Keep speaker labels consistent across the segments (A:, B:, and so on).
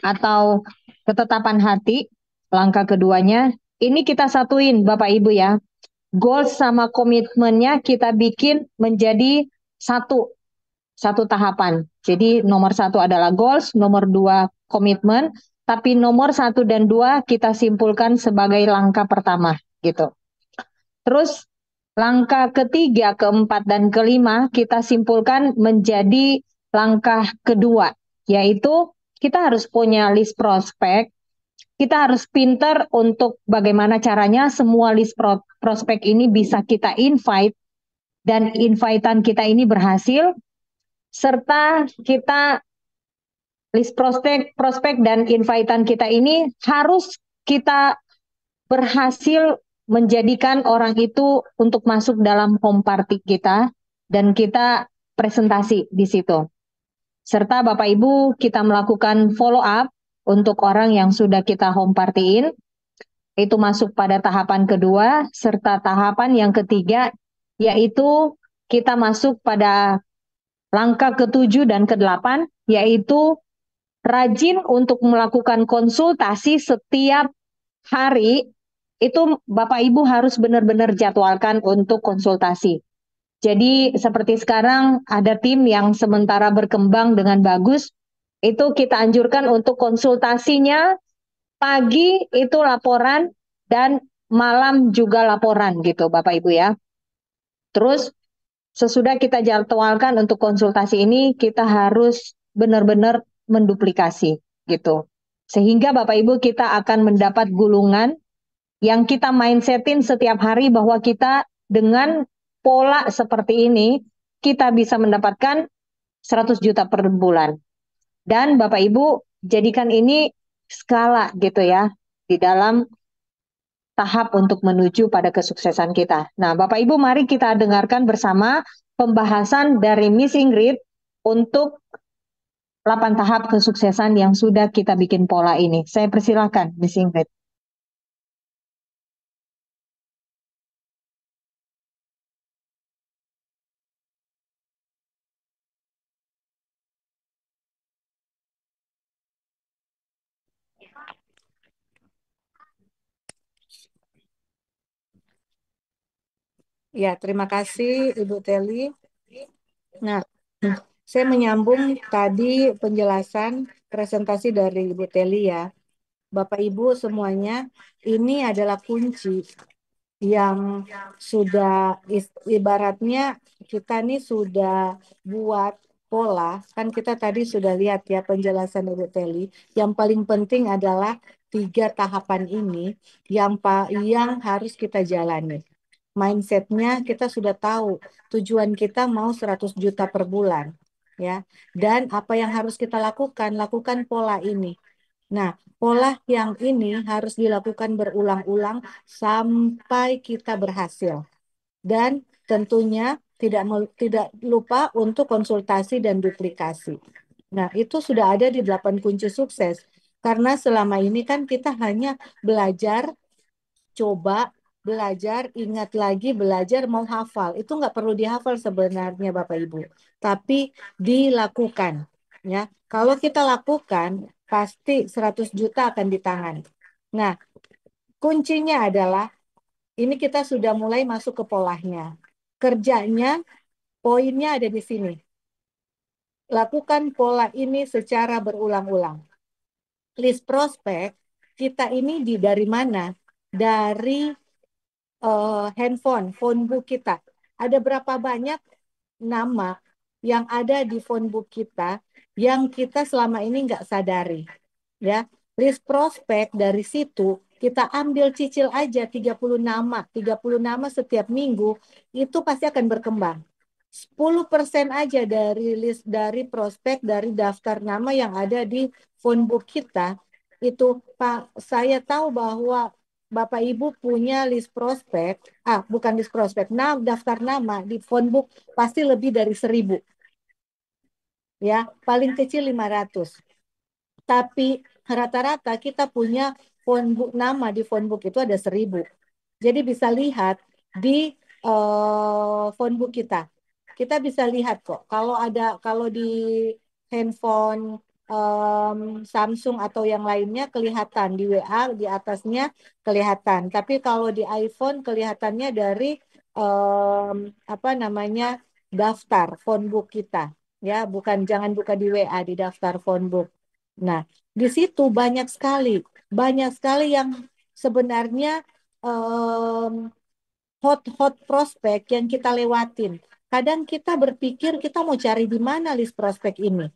A: atau ketetapan hati, langkah keduanya, ini kita satuin Bapak Ibu ya. Goals sama komitmennya kita bikin menjadi satu, satu tahapan. Jadi nomor satu adalah goals, nomor dua komitmen, tapi nomor satu dan dua kita simpulkan sebagai langkah pertama gitu. Terus langkah ketiga, keempat, dan kelima kita simpulkan menjadi langkah kedua, yaitu kita harus punya list prospek, kita harus pinter untuk bagaimana caranya semua list prospek ini bisa kita invite dan invitean kita ini berhasil, serta kita list prospek dan invitean kita ini harus kita berhasil menjadikan orang itu untuk masuk dalam home party kita dan kita presentasi di situ. Serta Bapak Ibu kita melakukan follow up untuk orang yang sudah kita home partyin, itu masuk pada tahapan kedua, serta tahapan yang ketiga yaitu kita masuk pada langkah ketujuh dan kedelapan, yaitu rajin untuk melakukan konsultasi setiap hari. Itu Bapak Ibu harus benar-benar jadwalkan untuk konsultasi. Jadi seperti sekarang ada tim yang sementara berkembang dengan bagus, itu kita anjurkan untuk konsultasinya pagi itu laporan dan malam juga laporan gitu Bapak Ibu ya. Terus sesudah kita jadwalkan untuk konsultasi ini, kita harus benar-benar menduplikasi gitu. Sehingga Bapak Ibu kita akan mendapat gulungan yang kita mindsetin setiap hari bahwa kita dengan pola seperti ini, kita bisa mendapatkan 100 juta per bulan. Dan Bapak Ibu jadikan ini skala gitu ya, di dalam tahap untuk menuju pada kesuksesan kita. Nah, Bapak Ibu mari kita dengarkan bersama pembahasan dari Miss Ingrid untuk 8 tahap kesuksesan yang sudah kita bikin pola ini. Saya persilahkan Miss Ingrid.
B: Ya, terima kasih Ibu Teli. Nah, saya menyambung tadi penjelasan presentasi dari Ibu Teli ya. Bapak Ibu semuanya, ini adalah kunci yang sudah ibaratnya kita nih sudah buat pola. Kan kita tadi sudah lihat ya penjelasan Ibu Teli. Yang paling penting adalah tiga tahapan ini yang harus kita jalani. Mindsetnya kita sudah tahu tujuan kita mau 100 juta per bulan ya. Dan apa yang harus kita lakukan? Lakukan pola ini. Nah, pola yang ini harus dilakukan berulang-ulang sampai kita berhasil. Dan tentunya tidak lupa untuk konsultasi dan duplikasi. Nah, itu sudah ada di 8 kunci sukses. Karena selama ini kan kita hanya belajar, coba, belajar, ingat lagi, belajar, mau hafal. Itu nggak perlu dihafal sebenarnya Bapak Ibu. Tapi dilakukan. Ya, kalau kita lakukan, pasti 100 juta akan di tangan. Nah, kuncinya adalah ini kita sudah mulai masuk ke polanya. Kerjanya, poinnya ada di sini. Lakukan pola ini secara berulang-ulang. List prospek kita ini dari mana? Dari handphone, phone book kita. Ada berapa banyak nama yang ada di phone book kita yang kita selama ini nggak sadari. Ya, list prospek dari situ kita ambil cicil aja 30 nama setiap minggu itu pasti akan berkembang. 10% aja dari list dari prospek dari daftar nama yang ada di phone book kita itu Pak, saya tahu bahwa Bapak Ibu punya list prospek, bukan list prospek, nah daftar nama di phone book pasti lebih dari 1.000 ya, paling kecil 500. Tapi rata-rata kita punya phone book nama di phone book itu ada 1.000. Jadi bisa lihat di phone book kita. Kita bisa lihat kok. Kalau di handphone Samsung atau yang lainnya kelihatan di WA di atasnya kelihatan. Tapi kalau di iPhone kelihatannya dari apa namanya daftar phone book kita, ya bukan jangan buka di WA di daftar phone book. Nah, di situ banyak sekali yang sebenarnya hot-hot prospek yang kita lewatin. Kadang kita berpikir kita mau cari di mana list prospek ini.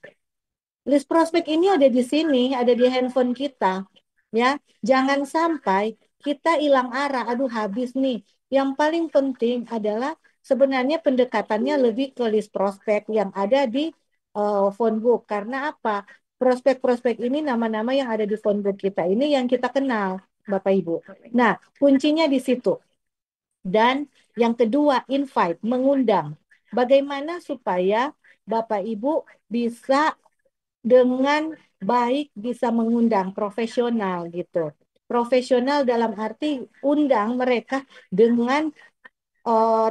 B: List prospek ini ada di sini, ada di handphone kita. Ya, jangan sampai kita hilang arah. Aduh, habis nih. Yang paling penting adalah sebenarnya pendekatannya lebih ke list prospek yang ada di phone book. Karena apa? Prospek-prospek ini nama-nama yang ada di phone book kita ini yang kita kenal, Bapak Ibu. Nah, kuncinya di situ. Dan yang kedua, invite, mengundang. Bagaimana supaya Bapak Ibu bisa dengan baik bisa mengundang profesional gitu. Profesional dalam arti undang mereka dengan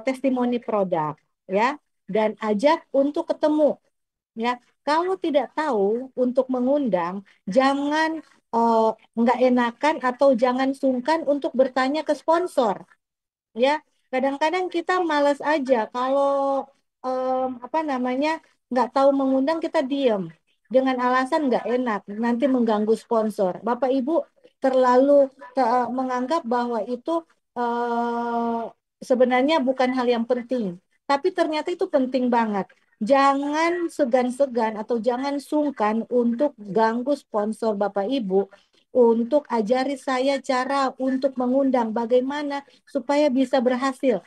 B: testimoni produk ya dan ajak untuk ketemu ya. Kalau tidak tahu untuk mengundang, jangan nggak enakan atau jangan sungkan untuk bertanya ke sponsor ya. Kadang-kadang kita malas aja kalau apa namanya nggak tahu mengundang kita diem dengan alasan nggak enak nanti mengganggu sponsor. Bapak Ibu terlalu menganggap bahwa itu eh, sebenarnya bukan hal yang penting, tapi ternyata itu penting banget. Jangan segan-segan atau jangan sungkan untuk ganggu sponsor Bapak Ibu untuk ajari saya cara untuk mengundang bagaimana supaya bisa berhasil.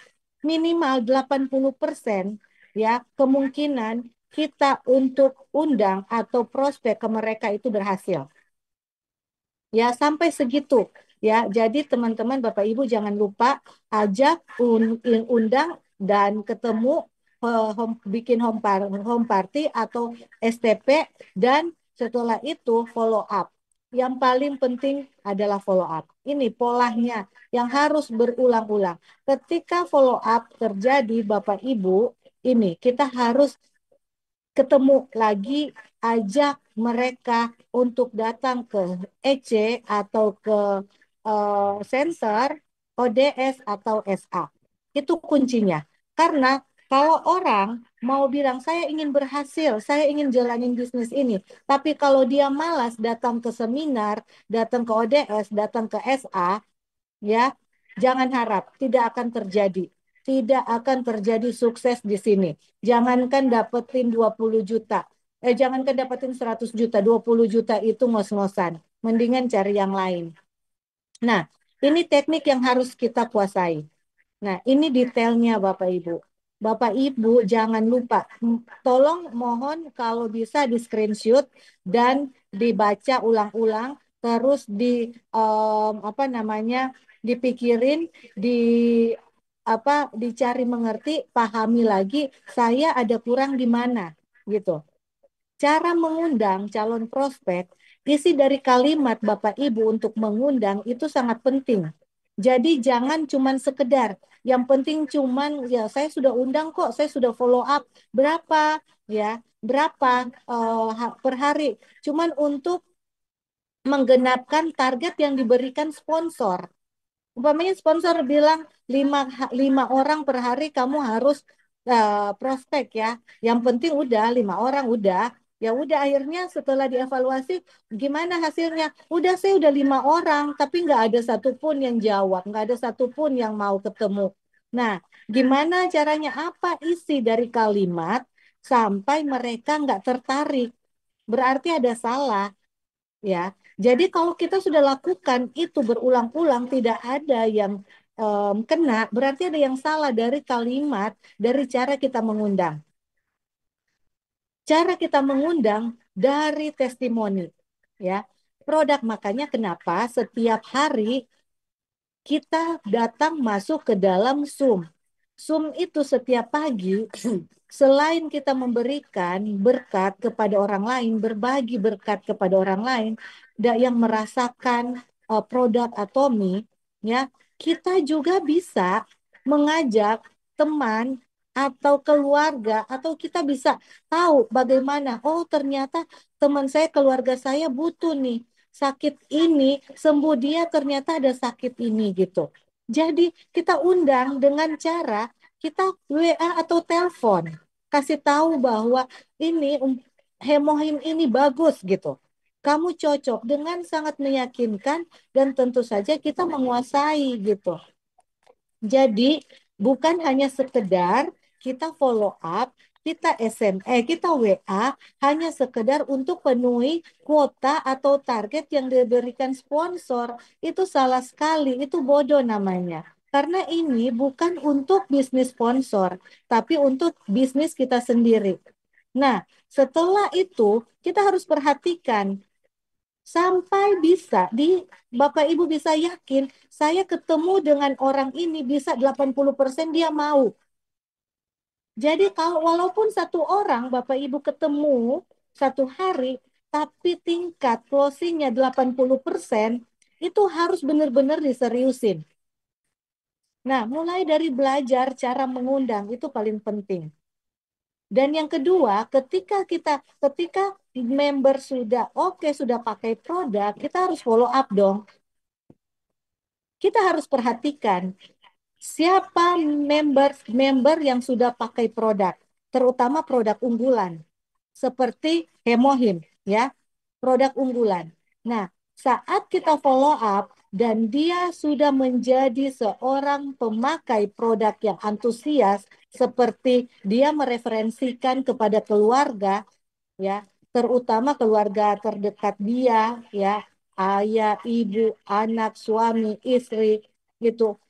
B: Minimal 80% ya kemungkinan kita untuk undang atau prospek ke mereka itu berhasil. Ya, sampai segitu. Ya, jadi teman-teman Bapak Ibu jangan lupa ajak undang dan ketemu bikin home party atau STP dan setelah itu follow up. Yang paling penting adalah follow up. Ini polanya yang harus berulang-ulang. Ketika follow up terjadi Bapak Ibu, ini kita harus ketemu lagi, ajak mereka untuk datang ke EC atau ke center ODS atau SA. Itu kuncinya. Karena kalau orang mau bilang saya ingin berhasil, saya ingin jalanin bisnis ini, tapi kalau dia malas datang ke seminar, datang ke ODS, datang ke SA, ya, jangan harap tidak akan terjadi. Tidak akan terjadi sukses di sini. Jangankan dapetin 20 juta. Jangankan dapetin 100 juta, 20 juta itu ngos-ngosan. Mendingan cari yang lain. Nah, ini teknik yang harus kita kuasai. Nah, ini detailnya Bapak Ibu. Bapak Ibu jangan lupa, tolong mohon kalau bisa di screenshot dan dibaca ulang-ulang, terus di apa namanya dipikirin, di apa dicari mengerti, pahami lagi, saya ada kurang di mana, gitu. Cara mengundang calon prospek, isi dari kalimat Bapak Ibu untuk mengundang itu sangat penting. Jadi jangan cuman sekedar, yang penting cuman ya saya sudah undang kok, saya sudah follow up berapa ya, berapa per hari. Cuman untuk menggenapkan target yang diberikan sponsor. Umpamanya sponsor bilang lima orang per hari kamu harus prospek ya. Yang penting udah 5 orang udah. Ya udah akhirnya setelah dievaluasi gimana hasilnya? Udah saya udah 5 orang tapi nggak ada satupun yang jawab, nggak ada satupun yang mau ketemu. Nah, gimana caranya? Apa isi dari kalimat sampai mereka nggak tertarik? Berarti ada salah ya. Jadi kalau kita sudah lakukan itu berulang-ulang tidak ada yang kena, berarti ada yang salah dari kalimat, dari cara kita mengundang. Cara kita mengundang dari testimoni ya. Produk makanya kenapa setiap hari kita datang masuk ke dalam Zoom. Zoom itu setiap pagi, selain kita memberikan berkat kepada orang lain, berbagi berkat kepada orang lain, yang merasakan produk Atomi, ya, kita juga bisa mengajak teman atau keluarga, atau kita bisa tahu bagaimana, oh ternyata teman saya, keluarga saya butuh nih sakit ini, sembuh dia ternyata ada sakit ini gitu. Jadi kita undang dengan cara kita WA atau telepon, kasih tahu bahwa ini hemohim ini bagus gitu. Kamu cocok dengan sangat meyakinkan dan tentu saja kita menguasai gitu. Jadi bukan hanya sekedar kita follow up, kita kita WA hanya sekedar untuk penuhi kuota atau target yang diberikan sponsor. Itu salah sekali, itu bodoh namanya. Karena ini bukan untuk bisnis sponsor, tapi untuk bisnis kita sendiri. Nah, setelah itu kita harus perhatikan sampai bisa Bapak Ibu bisa yakin saya ketemu dengan orang ini bisa 80% dia mau. Jadi kalau walaupun satu orang Bapak Ibu ketemu satu hari tapi tingkat closingnya 80% itu harus benar-benar diseriusin. Nah, mulai dari belajar cara mengundang itu paling penting. Dan yang kedua, ketika member sudah oke, sudah pakai produk, kita harus follow up dong. Kita harus perhatikan siapa member yang sudah pakai produk, terutama produk unggulan seperti Hemohim ya, produk unggulan. Nah, saat kita follow up dan dia sudah menjadi seorang pemakai produk yang antusias, seperti dia mereferensikan kepada keluarga ya, terutama keluarga terdekat dia ya, ayah, ibu, anak, suami, istri gitu,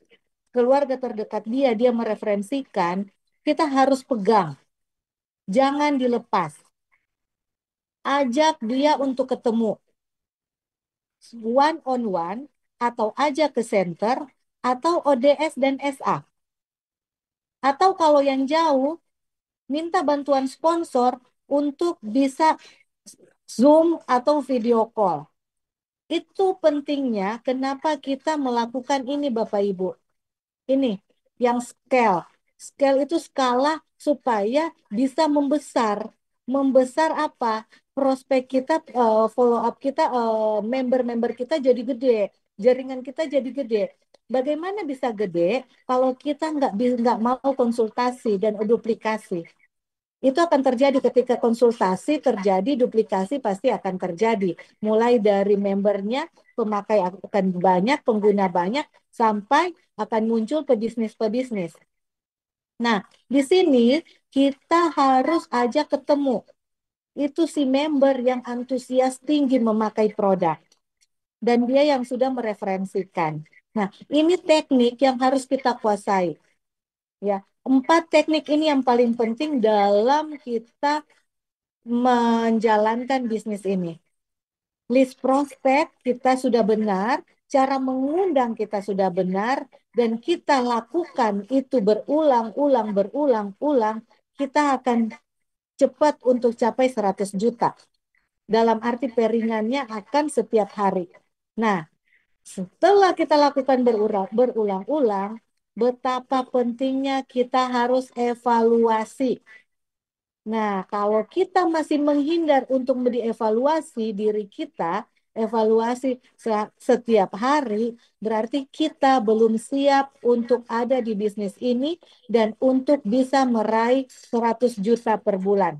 B: keluarga terdekat dia mereferensikan, kita harus pegang, jangan dilepas. Ajak dia untuk ketemu one on one atau ajak ke center atau ODS dan SA. Atau kalau yang jauh, minta bantuan sponsor untuk bisa Zoom atau video call. Itu pentingnya kenapa kita melakukan ini Bapak Ibu. Ini yang scale. Scale itu skala supaya bisa membesar. Membesar apa? Prospek kita, follow up kita, member-member kita jadi gede. Jaringan kita jadi gede. Bagaimana bisa gede kalau kita nggak mau konsultasi dan duplikasi? Itu akan terjadi ketika konsultasi terjadi, duplikasi pasti akan terjadi. Mulai dari membernya, pemakai akan banyak, pengguna banyak, sampai akan muncul pebisnis-pebisnis. Nah, di sini kita harus ajak ketemu. Itu si member yang antusias tinggi memakai produk. Dan dia yang sudah mereferensikan. Nah, ini teknik yang harus kita kuasai. Ya, 4 teknik ini yang paling penting dalam kita menjalankan bisnis ini. List prospek kita sudah benar, cara mengundang kita sudah benar, dan kita lakukan itu berulang-ulang, kita akan cepat untuk capai 100 juta. Dalam arti peringannya akan setiap hari. Nah, setelah kita lakukan berulang-ulang, betapa pentingnya kita harus evaluasi. Nah, kalau kita masih menghindar untuk dievaluasi diri kita, evaluasi setiap hari, berarti kita belum siap untuk ada di bisnis ini dan untuk bisa meraih 100 juta per bulan.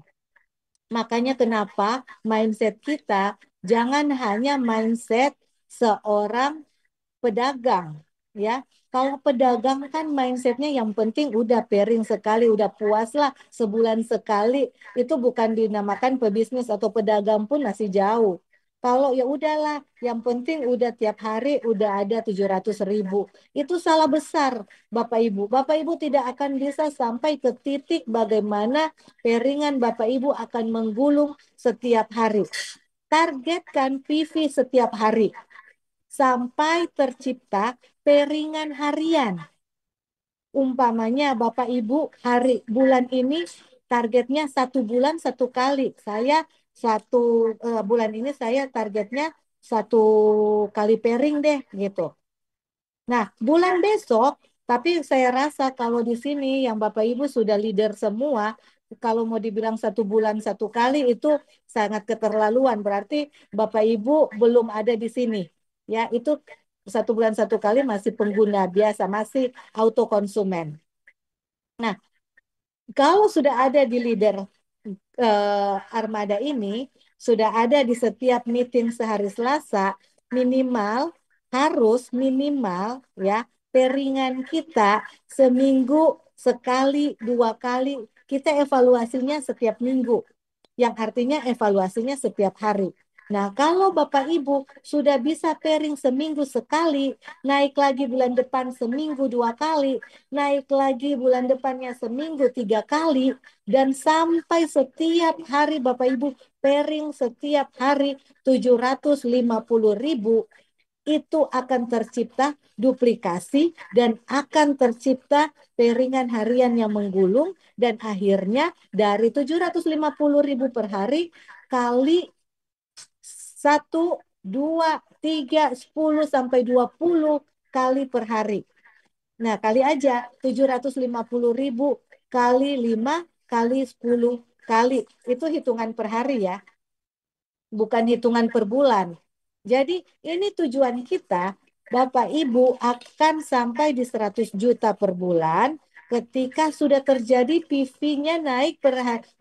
B: Makanya kenapa mindset kita jangan hanya mindset seorang pedagang ya. Kalau pedagang kan mindsetnya yang penting udah pairing sekali, udah puas lah sebulan sekali. Itu bukan dinamakan pebisnis atau pedagang pun masih jauh. Kalau ya udahlah, yang penting udah tiap hari udah ada 700.000. Itu salah besar, Bapak Ibu. Bapak Ibu tidak akan bisa sampai ke titik bagaimana pairingan Bapak Ibu akan menggulung setiap hari. Targetkan PV setiap hari sampai tercipta pairingan harian. Umpamanya Bapak Ibu bulan ini targetnya 1 bulan 1 kali. Saya bulan ini saya targetnya 1 kali pairing deh gitu. Nah, bulan besok Tapi saya rasa kalau di sini yang Bapak Ibu sudah leader semua, kalau mau dibilang 1 bulan 1 kali itu sangat keterlaluan. Berarti Bapak Ibu belum ada di sini. Ya, itu 1 bulan 1 kali masih pengguna biasa, masih auto konsumen. Nah, kalau sudah ada di leader Armada ini, sudah ada di setiap meeting sehari Selasa, minimal harus minimal ya pairingan kita seminggu sekali 2 kali, kita evaluasinya setiap minggu, yang artinya evaluasinya setiap hari. Nah, kalau Bapak Ibu sudah bisa pairing seminggu sekali, naik lagi bulan depan seminggu 2 kali, naik lagi bulan depannya seminggu 3 kali, dan sampai setiap hari Bapak Ibu pairing setiap hari 750.000, itu akan tercipta duplikasi dan akan tercipta pairingan harian yang menggulung, dan akhirnya dari 750.000 per hari kali 1, 2, 3, 10 sampai 20 kali per hari. Nah, kali aja 750.000 kali 5 kali 10 kali. Itu hitungan per hari ya, bukan hitungan per bulan. Jadi ini tujuan kita, Bapak Ibu akan sampai di 100 juta per bulan ketika sudah terjadi PV-nya naik,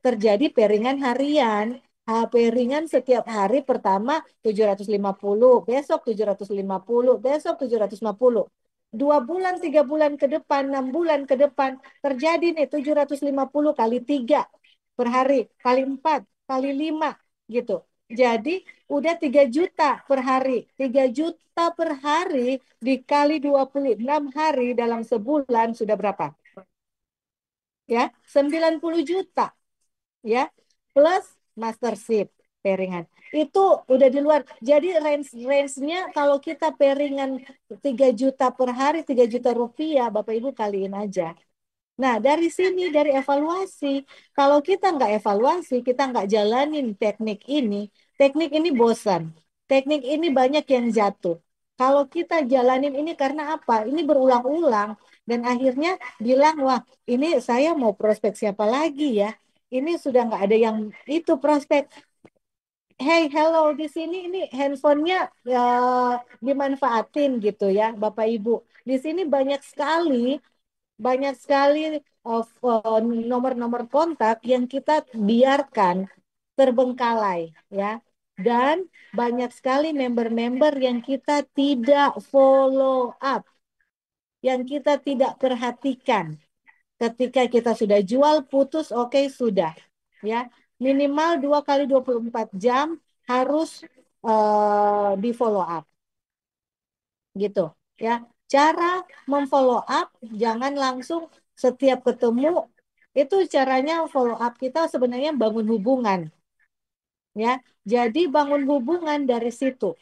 B: terjadi pairingan harian. Pairingan setiap hari, pertama 750, besok 750, besok 750. 2 bulan, 3 bulan ke depan, 6 bulan ke depan, terjadi nih 750 kali 3 per hari, kali 4, kali 5 gitu. Jadi udah 3 juta per hari. 3 juta per hari dikali 26 hari dalam sebulan sudah berapa? Ya, 90 juta ya. Plus mastership pairingan. Itu udah di luar. Jadi range-nya kalau kita pairingan 3 juta per hari, 3 juta rupiah, Bapak Ibu kaliin aja. Nah, dari sini, dari evaluasi, kalau kita nggak evaluasi, kita nggak jalanin teknik ini bosan. Teknik ini banyak yang jatuh. Kalau kita jalanin ini karena apa? Ini berulang-ulang. Dan akhirnya bilang, wah ini saya mau prospek siapa lagi ya? Ini sudah nggak ada yang itu prospek. Hey, hello, di sini ini handphonenya dimanfaatin gitu ya, Bapak Ibu. Di sini banyak sekali nomor-nomor kontak yang kita biarkan terbengkalai ya, dan banyak sekali member-member yang kita tidak follow up, yang kita tidak perhatikan. Ketika kita sudah jual putus, oke, sudah ya, minimal 2 kali 24 jam harus di follow up gitu ya. Cara memfollow up, jangan langsung setiap ketemu. Itu caranya follow up kita sebenarnya bangun hubungan ya. Jadi bangun hubungan dari situ.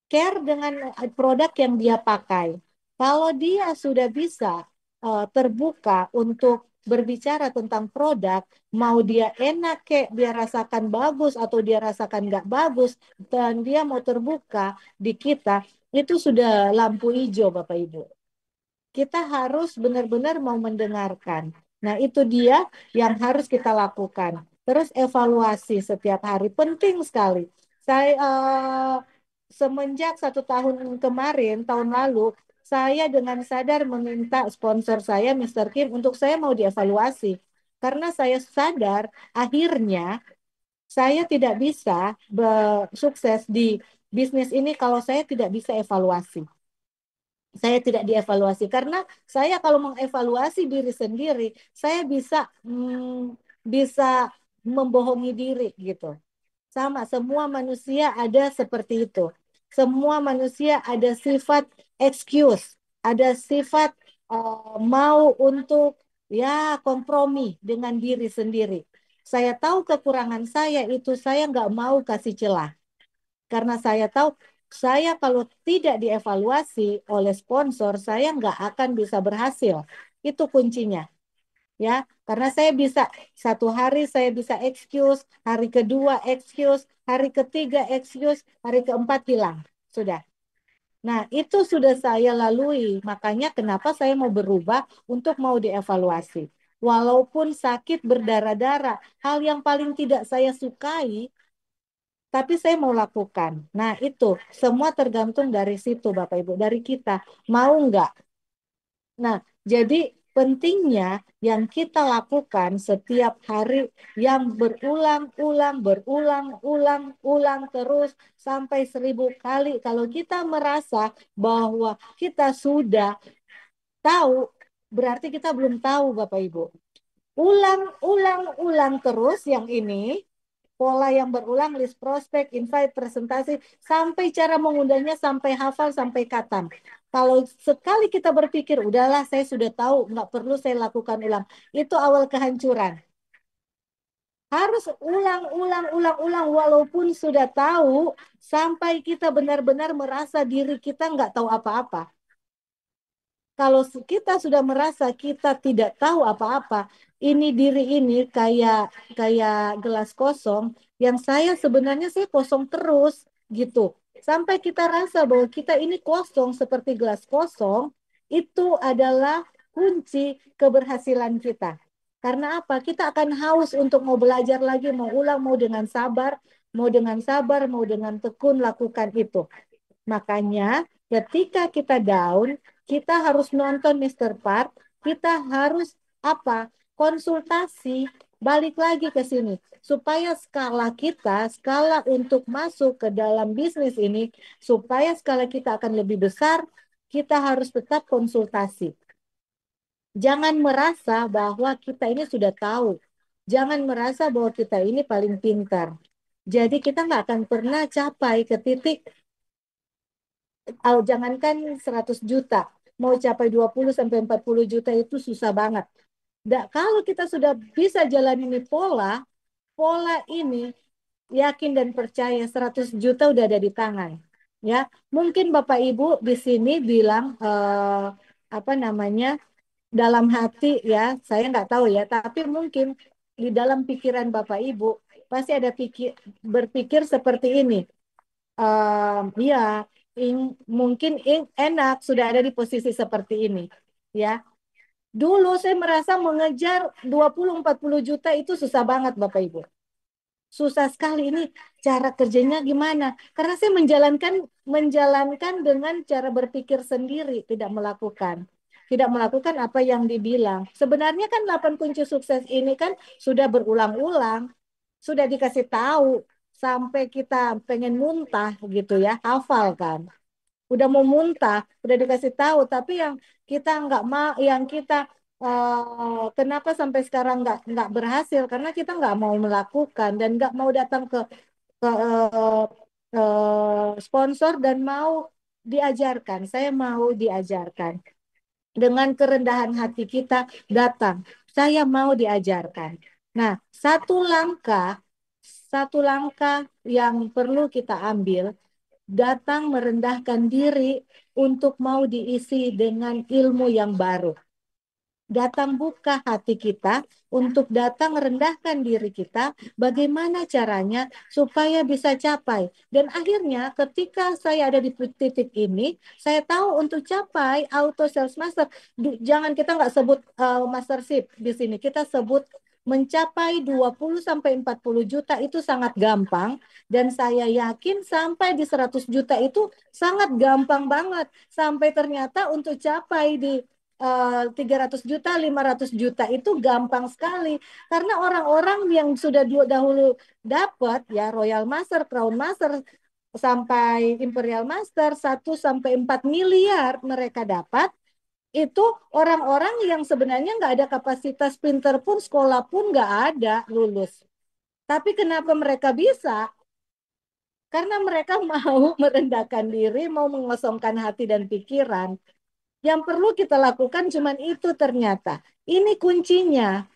B: Care dengan produk yang dia pakai. Kalau dia sudah bisa terbuka untuk berbicara tentang produk, mau dia enak kek, dia rasakan bagus atau dia rasakan nggak bagus, dan dia mau terbuka di kita, itu sudah lampu hijau, Bapak Ibu. Kita harus benar-benar mau mendengarkan. Nah, itu dia yang harus kita lakukan. Terus evaluasi setiap hari penting sekali. Saya semenjak 1 tahun kemarin, tahun lalu, saya dengan sadar meminta sponsor saya, Mr. Kim, untuk saya mau dievaluasi. Karena saya sadar akhirnya saya tidak bisa sukses di bisnis ini kalau saya tidak bisa evaluasi. Saya tidak dievaluasi karena saya kalau mengevaluasi diri sendiri, saya bisa membohongi diri gitu. Sama, semua manusia ada seperti itu. Semua manusia ada sifat excuse, ada sifat mau untuk ya kompromi dengan diri sendiri. Saya tahu kekurangan saya itu, saya nggak mau kasih celah. Karena saya tahu saya kalau tidak dievaluasi oleh sponsor, saya nggak akan bisa berhasil. Itu kuncinya. Ya, karena saya bisa 1 hari saya bisa excuse, hari kedua excuse, hari ketiga excuse, hari keempat hilang. Sudah. Nah, itu sudah saya lalui. Makanya kenapa saya mau berubah untuk mau dievaluasi. Walaupun sakit berdarah-darah, hal yang paling tidak saya sukai, tapi saya mau lakukan. Nah, itu semua tergantung dari situ, Bapak Ibu, dari kita. Mau nggak? Nah, jadi pentingnya yang kita lakukan setiap hari yang berulang-ulang terus sampai 1.000 kali. Kalau kita merasa bahwa kita sudah tahu, berarti kita belum tahu, Bapak Ibu. Ulang terus yang ini, pola yang berulang, list prospek, invite, presentasi, sampai cara mengundangnya, sampai hafal, sampai katam. Kalau sekali kita berpikir, udahlah saya sudah tahu, nggak perlu saya lakukan ulang. Itu awal kehancuran. Harus ulang, walaupun sudah tahu, sampai kita benar-benar merasa diri kita nggak tahu apa-apa. Kalau kita sudah merasa kita tidak tahu apa-apa, ini diri ini kayak kayak gelas kosong yang sebenarnya saya kosong terus gitu. Sampai kita rasa bahwa kita ini kosong seperti gelas kosong, itu adalah kunci keberhasilan kita. Karena apa? Kita akan haus untuk mau belajar lagi, mau ulang, mau dengan tekun lakukan itu. Makanya ketika kita down, kita harus nonton Mister Part, kita harus apa? Konsultasi, balik lagi ke sini. Supaya skala untuk masuk ke dalam bisnis ini, supaya skala kita akan lebih besar, kita harus tetap konsultasi. Jangan merasa bahwa kita ini sudah tahu. Jangan merasa bahwa kita ini paling pintar. Jadi kita nggak akan pernah capai ke titik jangankan 100 juta, mau capai 20 sampai 40 juta itu susah banget. Kalau kita sudah bisa jalan ini pola ini yakin dan percaya 100 juta udah ada di tangan. Ya, mungkin Bapak Ibu di sini bilang apa namanya dalam hati ya, saya nggak tahu ya, tapi mungkin di dalam pikiran Bapak Ibu pasti ada berpikir seperti ini. Iya, mungkin enak sudah ada di posisi seperti ini. Ya, dulu saya merasa mengejar 20-40 juta itu susah banget, Bapak Ibu. Susah sekali ini cara kerjanya gimana? Karena saya menjalankan dengan cara berpikir sendiri, tidak melakukan apa yang dibilang. Sebenarnya kan 8 kunci sukses ini kan sudah berulang-ulang, sudah dikasih tahu sampai kita pengen muntah gitu ya, hafal kan. Udah mau muntah, udah dikasih tahu, tapi yang kita nggak mau, yang kita kenapa sampai sekarang nggak berhasil? Karena kita nggak mau melakukan dan nggak mau datang ke sponsor dan mau diajarkan. Saya mau diajarkan dengan kerendahan hati kita datang. Saya mau diajarkan. Nah, satu langkah yang perlu kita ambil datang merendahkan diri untuk mau diisi dengan ilmu yang baru. Datang buka hati kita untuk datang rendahkan diri kita, bagaimana caranya supaya bisa capai. Dan akhirnya ketika saya ada di titik ini, saya tahu untuk capai auto sales master, jangan kita nggak sebut mastership di sini, kita sebut mencapai 20 sampai 40 juta itu sangat gampang dan saya yakin sampai di 100 juta itu sangat gampang banget. Sampai ternyata untuk capai di 300 juta, 500 juta itu gampang sekali. Karena orang-orang yang sudah dahulu dapat ya Royal Master, Crown Master, sampai Imperial Master, 1 sampai 4 miliar mereka dapat, itu orang-orang yang sebenarnya nggak ada kapasitas pinter pun, sekolah pun nggak ada lulus. Tapi kenapa mereka bisa? Karena mereka mau merendahkan diri, mau mengosongkan hati dan pikiran. Yang perlu kita lakukan cuman itu ternyata. Ini kuncinya.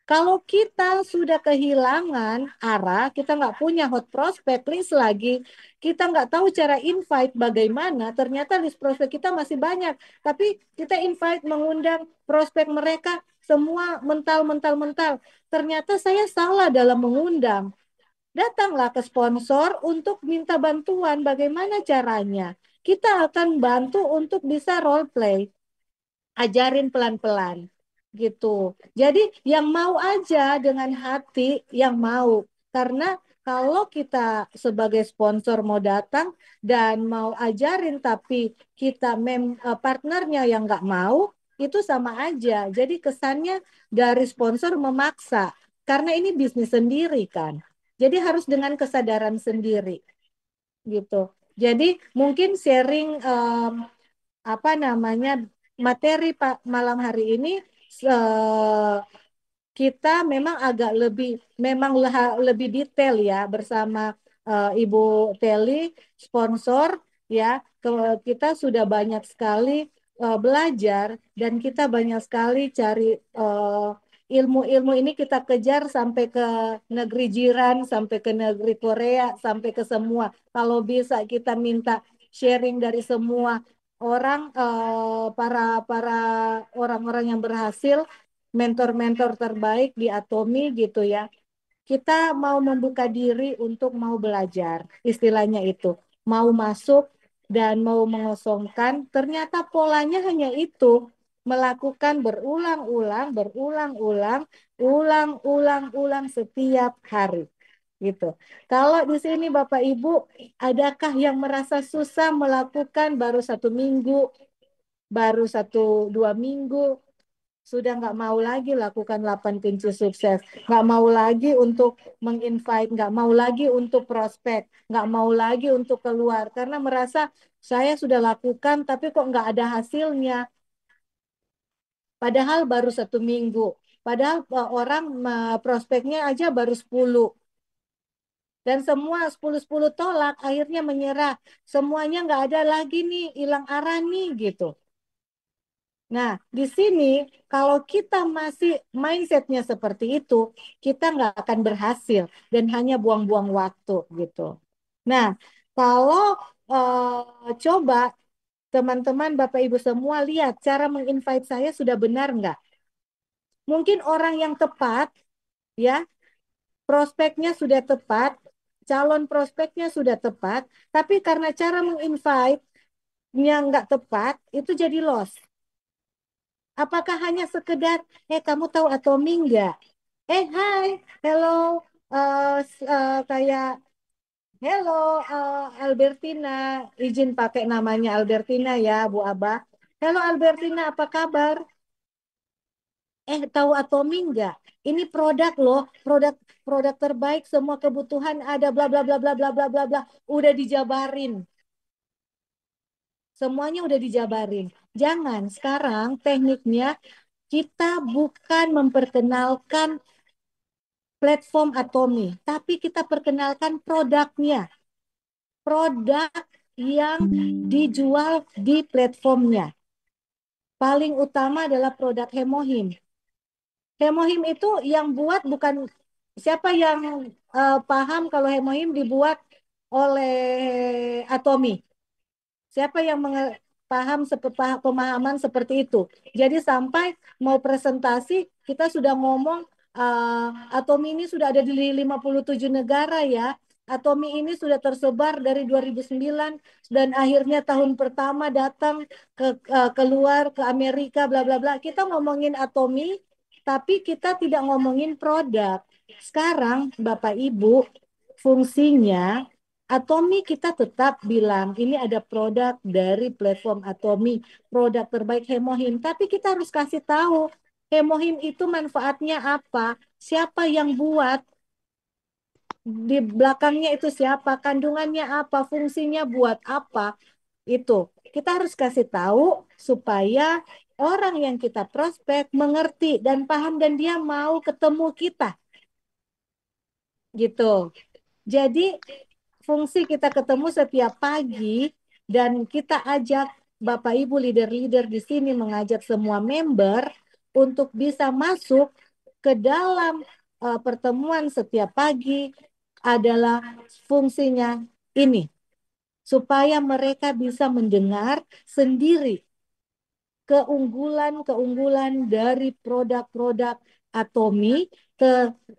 B: Kalau kita sudah kehilangan arah, kita nggak punya hot prospect list lagi, kita nggak tahu cara invite bagaimana, ternyata list prospek kita masih banyak. Tapi kita invite, mengundang prospek mereka, semua mental. Ternyata saya salah dalam mengundang. Datanglah ke sponsor untuk minta bantuan bagaimana caranya. kita akan bantu untuk bisa role play, ajarin pelan-pelan gitu. Jadi yang mau aja dengan hati yang mau. Karena kalau kita sebagai sponsor mau datang dan mau ajarin tapi kita partnernya yang nggak mau, itu sama aja. Jadi kesannya dari sponsor memaksa. Karena ini bisnis sendiri kan. Jadi harus dengan kesadaran sendiri gitu. Jadi mungkin sharing apa namanya materi Pak malam hari ini kita memang agak lebih detail ya bersama Ibu Teli sponsor ya. Kita sudah banyak sekali belajar dan kita banyak sekali cari ilmu-ilmu ini kita kejar sampai ke negeri jiran, sampai ke negeri Korea, sampai ke semua. Kalau bisa kita minta sharing dari semua orang, para para orang-orang yang berhasil, mentor-mentor terbaik di Atomi gitu ya. Kita mau membuka diri untuk mau belajar, istilahnya itu. Mau masuk dan mau mengosongkan, ternyata polanya hanya itu. Melakukan berulang-ulang, berulang-ulang, ulang-ulang-ulang setiap hari. Gitu. Kalau di sini Bapak Ibu, adakah yang merasa susah melakukan baru 1 minggu, baru 1 2 minggu, sudah nggak mau lagi lakukan 8 kunci sukses, nggak mau lagi untuk menginvite, nggak mau lagi untuk prospek, nggak mau lagi untuk keluar karena merasa saya sudah lakukan tapi kok nggak ada hasilnya. Padahal baru 1 minggu, padahal orang prospeknya aja baru 10 dan semua 10-10 tolak, akhirnya menyerah. Semuanya nggak ada lagi nih, hilang arah nih gitu. Nah, di sini kalau kita masih mindsetnya seperti itu, kita nggak akan berhasil dan hanya buang-buang waktu gitu. Nah, kalau coba teman-teman, Bapak Ibu semua lihat cara menginvite saya sudah benar nggak? Mungkin orang yang tepat, ya, prospeknya sudah tepat, calon prospeknya sudah tepat, tapi karena cara menginvite-nya nggak tepat, itu jadi loss. Apakah hanya sekedar, kamu tahu Atomi nggak? Hai, hello, kayak, hello, Albertina, izin pakai namanya Albertina ya, Bu Abah. Hello Albertina, apa kabar? Tahu Atomi nggak? Ini produk loh, produk produk terbaik, semua kebutuhan ada, bla bla bla bla bla bla bla bla. Udah dijabarin, semuanya udah dijabarin. Jangan sekarang tekniknya kita bukan memperkenalkan platform Atomi, tapi kita perkenalkan produknya, produk yang dijual di platformnya. Paling utama adalah produk Hemohim. Hemohim itu yang buat bukan siapa yang paham kalau Hemohim dibuat oleh Atomi. Siapa yang paham pemahaman seperti itu. Jadi sampai mau presentasi kita sudah ngomong Atomi ini sudah ada di 57 negara ya. Atomi ini sudah tersebar dari 2009 dan akhirnya tahun pertama datang keluar ke Amerika bla bla bla. Kita ngomongin Atomi tapi kita tidak ngomongin produk. Sekarang Bapak Ibu fungsinya Atomi kita tetap bilang ini ada produk dari platform Atomi, produk terbaik Hemohim. Tapi kita harus kasih tahu Hemohim itu manfaatnya apa, siapa yang buat, di belakangnya itu siapa, kandungannya apa, fungsinya buat apa. Itu kita harus kasih tahu supaya orang yang kita prospek mengerti dan paham dan dia mau ketemu kita gitu. Jadi fungsi kita ketemu setiap pagi dan kita ajak Bapak Ibu leader-leader di sini mengajak semua member untuk bisa masuk ke dalam pertemuan setiap pagi adalah fungsinya ini supaya mereka bisa mendengar sendiri keunggulan-keunggulan dari produk-produk Atomi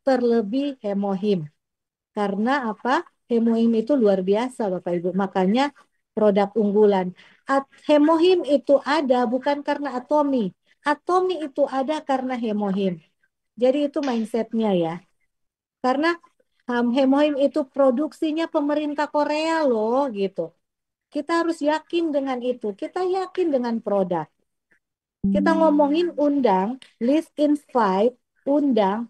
B: terlebih Hemohim. Karena apa? Hemohim itu luar biasa Bapak Ibu. Makanya produk unggulan. Hemohim itu ada bukan karena Atomi. Atomi itu ada karena Hemohim. Jadi itu mindsetnya ya. Karena Hemohim itu produksinya pemerintah Korea loh gitu. Kita harus yakin dengan itu. Kita yakin dengan produk. Kita ngomongin undang, list invite, undang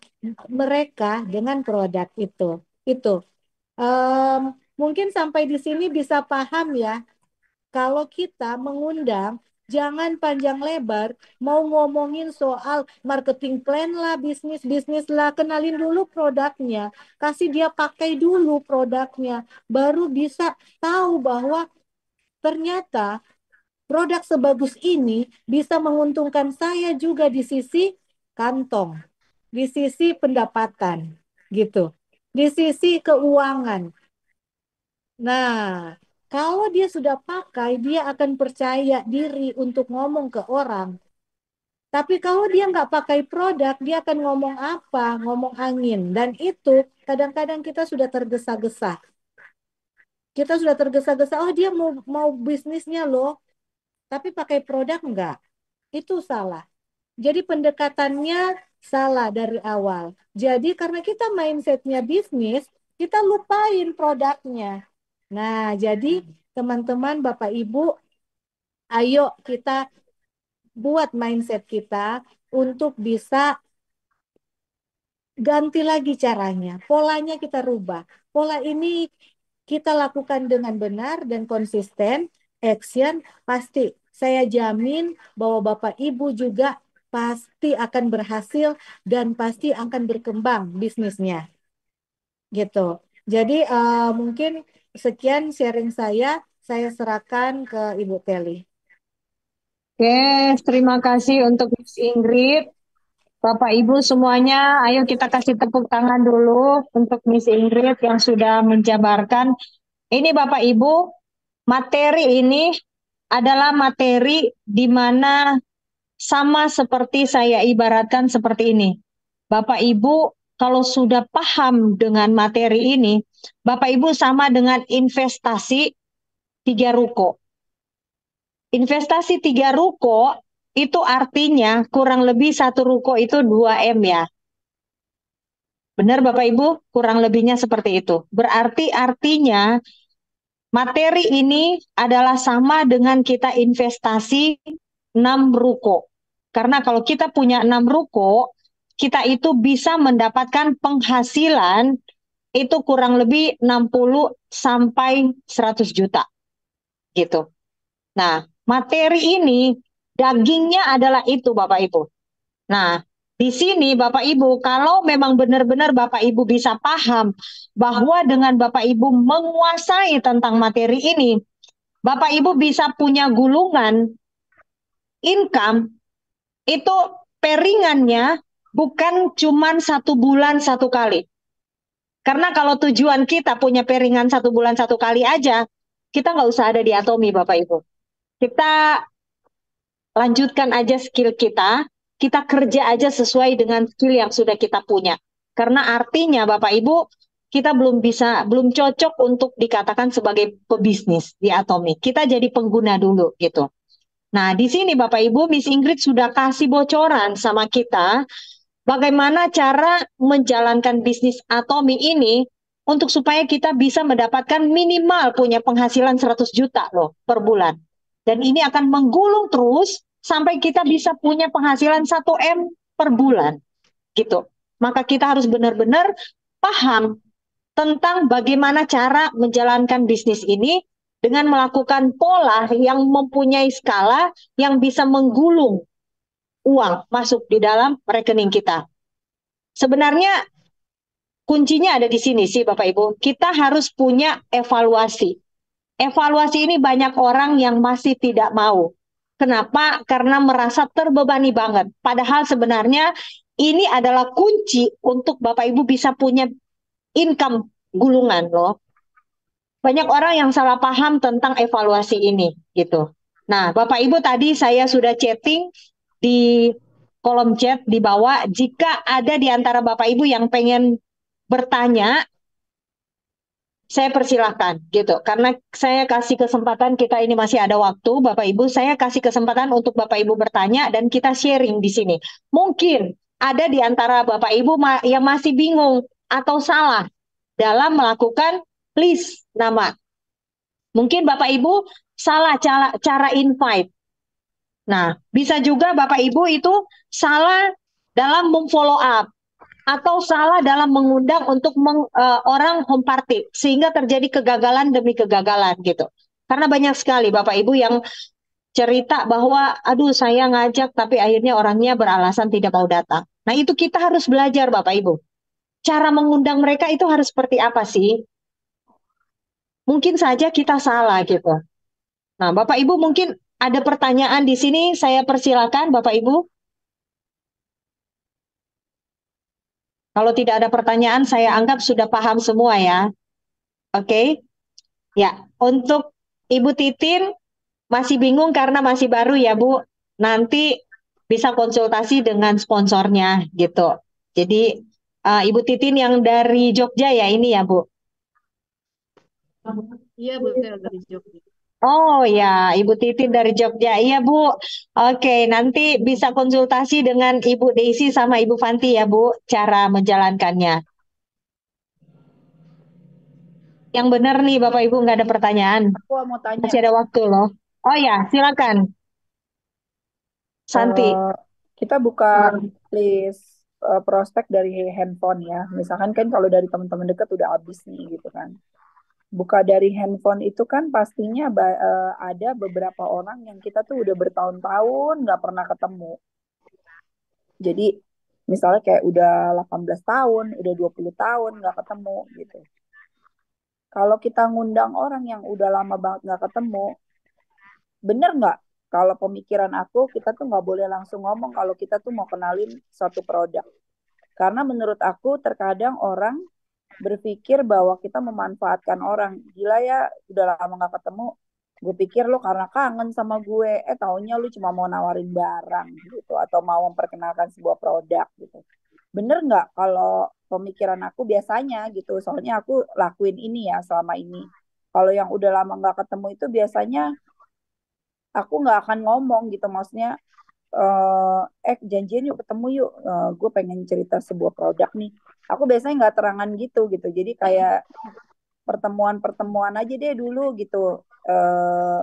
B: mereka dengan produk itu. Itu. Em, Mungkin sampai di sini bisa paham ya. Kalau kita mengundang, jangan panjang lebar, mau ngomongin soal marketing plan lah, bisnis-bisnis lah, kenalin dulu produknya, kasih dia pakai dulu produknya, baru bisa tahu bahwa ternyata produk sebagus ini bisa menguntungkan saya juga di sisi kantong, di sisi pendapatan, gitu, di sisi keuangan. Nah, kalau dia sudah pakai, dia akan percaya diri untuk ngomong ke orang. Tapi kalau dia nggak pakai produk, dia akan ngomong apa? Ngomong angin. Dan itu kadang-kadang kita sudah tergesa-gesa. Kita sudah tergesa-gesa, oh dia mau mau bisnisnya loh, tapi pakai produk nggak? Itu salah. Jadi pendekatannya salah dari awal. Jadi karena kita mindsetnya bisnis, kita lupain produknya. Nah, jadi teman-teman, Bapak Ibu, ayo kita buat mindset kita untuk bisa ganti lagi caranya. Polanya kita rubah. Pola ini kita lakukan dengan benar dan konsisten, action, pasti. Saya jamin bahwa Bapak Ibu juga pasti akan berhasil dan pasti akan berkembang bisnisnya. Gitu. Jadi mungkin sekian sharing saya serahkan ke Ibu Teli.
A: Oke, terima kasih untuk Miss Ingrid. Bapak Ibu semuanya, ayo kita kasih tepuk tangan dulu untuk Miss Ingrid yang sudah menjabarkan. Ini Bapak Ibu, materi ini adalah materi di mana sama seperti saya ibaratkan seperti ini. Bapak Ibu, kalau sudah paham dengan materi ini, Bapak Ibu sama dengan investasi 3 ruko. Investasi 3 ruko itu artinya kurang lebih 1 ruko itu 2 M ya. Benar Bapak Ibu? Kurang lebihnya seperti itu. Berarti artinya materi ini adalah sama dengan kita investasi 6 ruko. Karena kalau kita punya 6 ruko, kita itu bisa mendapatkan penghasilan itu kurang lebih 60 sampai 100 juta gitu. Nah, materi ini dagingnya adalah itu Bapak Ibu. Nah, di sini Bapak Ibu, kalau memang benar-benar Bapak Ibu bisa paham bahwa dengan Bapak Ibu menguasai tentang materi ini, Bapak Ibu bisa punya gulungan income itu peringannya bukan cuma 1 bulan 1 kali. Karena kalau tujuan kita punya peringan 1 bulan 1 kali aja, kita nggak usah ada di Atomi Bapak Ibu. Kita lanjutkan aja skill kita kerja aja sesuai dengan skill yang sudah kita punya. Karena artinya Bapak Ibu, kita belum cocok untuk dikatakan sebagai pebisnis di Atomic. Kita jadi pengguna dulu gitu. Nah, di sini Bapak Ibu, Miss Ingrid sudah kasih bocoran sama kita bagaimana cara menjalankan bisnis Atomi ini untuk supaya kita bisa mendapatkan minimal punya penghasilan 100 juta loh per bulan. Dan ini akan menggulung terus sampai kita bisa punya penghasilan 1 M per bulan gitu. Maka kita harus benar-benar paham tentang bagaimana cara menjalankan bisnis ini dengan melakukan pola yang mempunyai skala yang bisa menggulung uang masuk di dalam rekening kita. Sebenarnya kuncinya ada di sini sih Bapak Ibu. Kita harus punya evaluasi. Evaluasi ini banyak orang yang masih tidak mau. Kenapa? Karena merasa terbebani banget. Padahal sebenarnya ini adalah kunci untuk Bapak Ibu bisa punya income gulungan loh. Banyak orang yang salah paham tentang evaluasi ini gitu. Nah, Bapak Ibu tadi saya sudah chatting di kolom chat di bawah. Jika ada di antara Bapak Ibu yang pengen bertanya saya persilahkan gitu. Karena saya kasih kesempatan, kita ini masih ada waktu, Bapak Ibu, saya kasih kesempatan untuk Bapak Ibu bertanya dan kita sharing di sini. Mungkin ada di antara Bapak Ibu yang masih bingung atau salah dalam melakukan list nama. Mungkin Bapak Ibu salah cara invite. Nah, bisa juga Bapak Ibu itu salah dalam memfollow up atau salah dalam mengundang untuk orang home party sehingga terjadi kegagalan demi kegagalan gitu. Karena banyak sekali Bapak Ibu yang cerita bahwa aduh saya ngajak tapi akhirnya orangnya beralasan tidak mau datang. Nah, itu kita harus belajar Bapak Ibu. Cara mengundang mereka itu harus seperti apa sih? Mungkin saja kita salah gitu. Nah, Bapak Ibu mungkin ada pertanyaan di sini, saya persilakan Bapak Ibu. Kalau tidak ada pertanyaan, saya anggap sudah paham semua ya. Oke. Ya, untuk Ibu Titin masih bingung karena masih baru ya, Bu. Nanti bisa konsultasi dengan sponsornya gitu. Jadi Ibu Titin yang dari Jogja ya ini ya, Bu.
C: Iya, betul dari Jogja.
A: Oh ya, Ibu Titin dari Jogja. Iya, Bu. Oke, nanti bisa konsultasi dengan Ibu Desi sama Ibu Fanti ya, Bu, cara menjalankannya. Yang benar nih, Bapak Ibu, nggak ada pertanyaan.
C: Aku mau tanya.
A: Masih ada waktu loh. Oh ya, silakan. Santi.
C: Kita buka list prospek dari handphone ya. Misalkan kan kalau dari teman-teman dekat udah habis nih gitu kan. Buka dari handphone itu kan pastinya ada beberapa orang yang kita tuh udah bertahun-tahun nggak pernah ketemu. Jadi misalnya kayak udah 18 tahun, udah 20 tahun nggak ketemu gitu. Kalau kita ngundang orang yang udah lama banget nggak ketemu, bener nggak? Kalau pemikiran aku, kita tuh nggak boleh langsung ngomong kalau kita tuh mau kenalin suatu produk. Karena menurut aku terkadang orang berpikir bahwa kita memanfaatkan orang. Gila ya, udah lama nggak ketemu. Gue pikir lo karena kangen sama gue. Taunya lu cuma mau nawarin barang gitu. Atau mau memperkenalkan sebuah produk gitu. Bener nggak kalau pemikiran aku biasanya gitu. Soalnya aku lakuin ini ya selama ini. Kalau yang udah lama nggak ketemu itu biasanya aku nggak akan ngomong gitu. Maksudnya janjian yuk ketemu yuk, gue pengen cerita sebuah produk nih. Aku biasanya nggak terangan gitu gitu, jadi kayak pertemuan-pertemuan aja deh dulu gitu. eh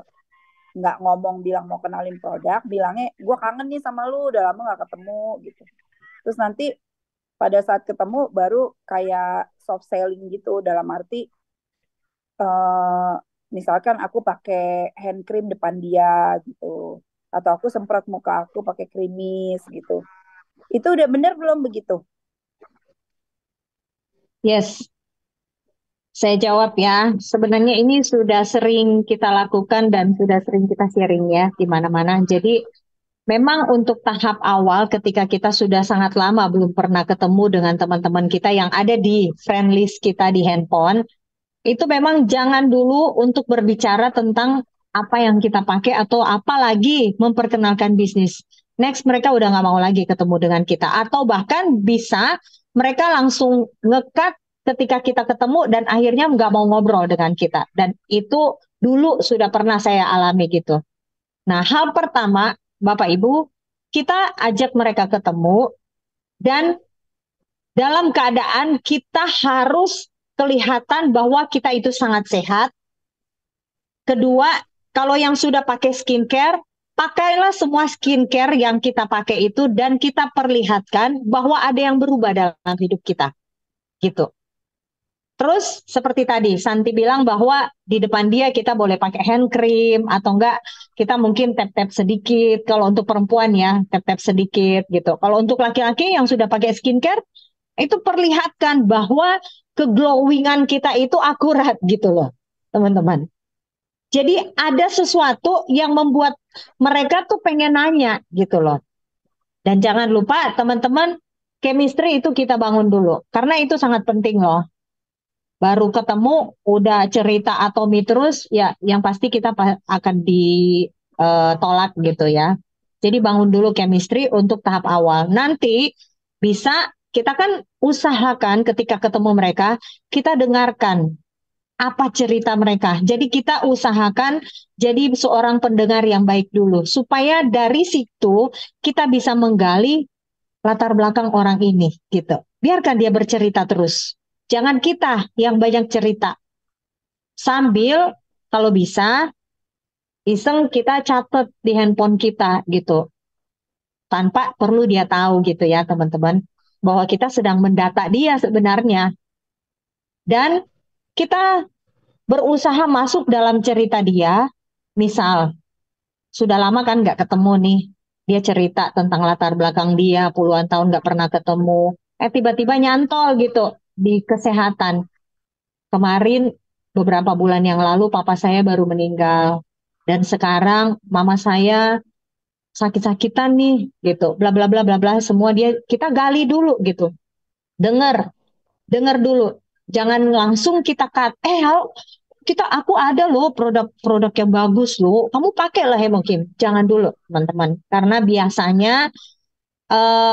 C: nggak ngomong bilang mau kenalin produk, bilangnya gue kangen nih sama lu, udah lama nggak ketemu gitu. Terus nanti pada saat ketemu baru kayak soft selling gitu, dalam arti eh misalkan aku pakai hand cream depan dia gitu, atau aku semprot muka aku pakai krimis gitu. Itu udah bener belum begitu?
A: Yes, saya jawab ya. Sebenarnya ini sudah sering kita lakukan dan sudah sering kita sharing ya di mana-mana. Jadi memang untuk tahap awal ketika kita sudah sangat lama belum pernah ketemu dengan teman-teman kita yang ada di friend list kita di handphone, itu memang jangan dulu untuk berbicara tentang apa yang kita pakai atau apalagi memperkenalkan bisnis. Next, mereka udah nggak mau lagi ketemu dengan kita. Atau bahkan bisa mereka langsung ngekat ketika kita ketemu dan akhirnya nggak mau ngobrol dengan kita. Dan itu dulu sudah pernah saya alami gitu. Nah, hal pertama, Bapak Ibu, kita ajak mereka ketemu dan dalam keadaan kita harus kelihatan bahwa kita itu sangat sehat. Kedua, kalau yang sudah pakai skincare, pakailah semua skincare yang kita pakai itu dan kita perlihatkan bahwa ada yang berubah dalam hidup kita. Gitu. Terus seperti tadi, Santi bilang bahwa di depan dia kita boleh pakai hand cream atau enggak kita mungkin tap-tap sedikit. Kalau untuk perempuan ya, tap-tap sedikit gitu. Kalau untuk laki-laki yang sudah pakai skincare, itu perlihatkan bahwa keglowingan kita itu akurat gitu loh, teman-teman. Jadi ada sesuatu yang membuat mereka tuh pengen nanya gitu loh. Dan jangan lupa teman-teman, chemistry itu kita bangun dulu. Karena itu sangat penting loh. Baru ketemu, udah cerita atomi terus, ya yang pasti kita akan ditolak gitu ya. Jadi bangun dulu chemistry untuk tahap awal. Nanti bisa kita kan usahakan ketika ketemu mereka, kita dengarkan apa cerita mereka. Jadi kita usahakan jadi seorang pendengar yang baik dulu, supaya dari situ kita bisa menggali latar belakang orang ini, gitu. Biarkan dia bercerita terus. Jangan kita yang banyak cerita. Sambil kalau bisa iseng kita catat di handphone kita gitu. Tanpa perlu dia tahu gitu ya teman-teman. Bahwa kita sedang mendata dia sebenarnya. Dan kita berusaha masuk dalam cerita dia. Misal, sudah lama kan nggak ketemu nih. Dia cerita tentang latar belakang dia, puluhan tahun nggak pernah ketemu. Tiba-tiba nyantol gitu di kesehatan. Kemarin beberapa bulan yang lalu papa saya baru meninggal. Dan sekarang mama saya sakit-sakitan nih gitu. Bla bla bla bla bla semua dia kita gali dulu gitu. Dengar, dengar dulu. Jangan langsung kita cut. Halo, aku ada loh produk-produk yang bagus loh. Kamu pakailah Hemokim. Jangan dulu, teman-teman. Karena biasanya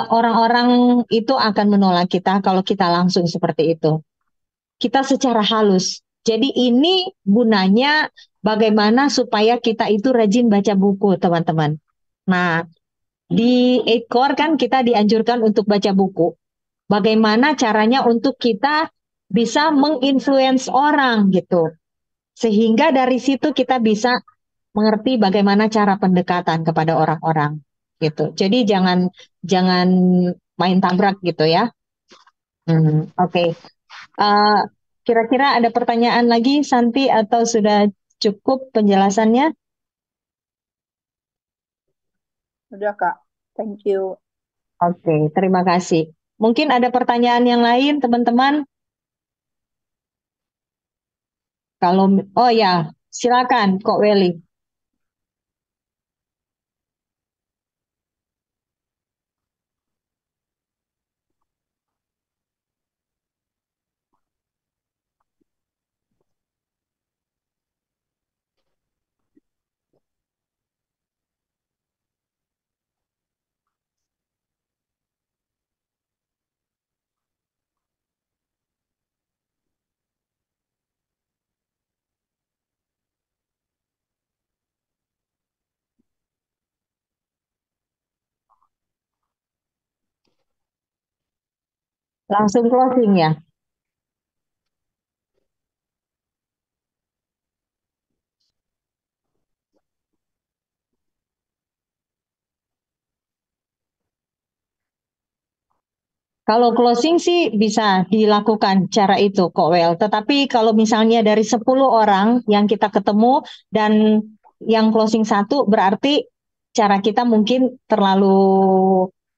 A: orang-orang itu akan menolak kita kalau kita langsung seperti itu. Kita secara halus. Jadi ini gunanya bagaimana supaya kita itu rajin baca buku, teman-teman. Nah, di Ekor kan kita dianjurkan untuk baca buku. Bagaimana caranya untuk kita bisa menginfluence orang gitu. Sehingga dari situ kita bisa mengerti bagaimana cara pendekatan kepada orang-orang gitu. Jadi jangan jangan main tabrak gitu ya. Oke. Uh, Kira-kira ada pertanyaan lagi, Santi, atau sudah cukup penjelasannya?
C: Udah Kak, thank you.
A: Oke, terima kasih. Mungkin ada pertanyaan yang lain, teman-teman? Kalau, oh ya, silakan, Kok Weli. Langsung closing ya. Kalau closing sih bisa dilakukan cara itu, Kok Wel. Tetapi kalau misalnya dari 10 orang yang kita ketemu dan yang closing satu, berarti cara kita mungkin terlalu